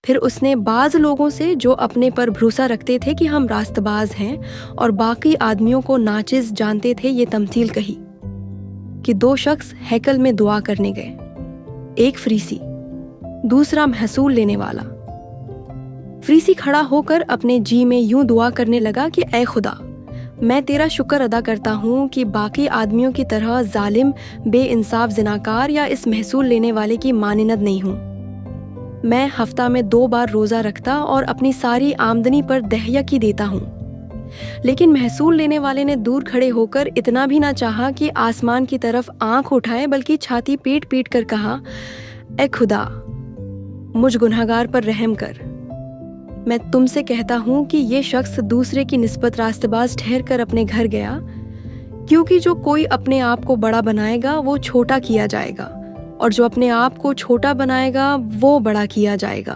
پھر اس نے بعض لوگوں سے جو اپنے پر بھروسہ رکھتے تھے کہ ہم راست باز ہیں اور باقی آدمیوں کو ناچز جانتے تھے یہ تمثیل کہی کہ 2 شخص ہیکل میں دعا کرنے گئے، ایک فریسی، دوسرا محصول لینے والا۔ فریسی کھڑا ہو کر اپنے جی میں یوں دعا کرنے لگا کہ اے خدا، میں تیرا شکر ادا کرتا ہوں کہ باقی آدمیوں کی طرح ظالم، بے انصاف زناکار یا اس محصول لینے والے کی مانند نہیں ہوں۔ میں ہفتہ میں 2 بار روزہ رکھتا اور اپنی ساری آمدنی پر دہیہ کی دیتا ہوں۔ لیکن محصول لینے والے نے دور کھڑے ہو کر اتنا بھی نہ چاہا کہ آسمان کی طرف آنکھ اٹھائے، بلکہ چھاتی پیٹ پیٹ کر کہا، اے خدا، مجھ گنہگار پر رحم کر۔ میں تم سے کہتا ہوں کہ یہ شخص دوسرے کی نسبت راست باز ٹھہر کر اپنے گھر گیا، کیونکہ جو کوئی اپنے آپ کو بڑا بنائے گا وہ چھوٹا کیا جائے گا، اور جو اپنے آپ کو چھوٹا بنائے گا وہ بڑا کیا جائے گا۔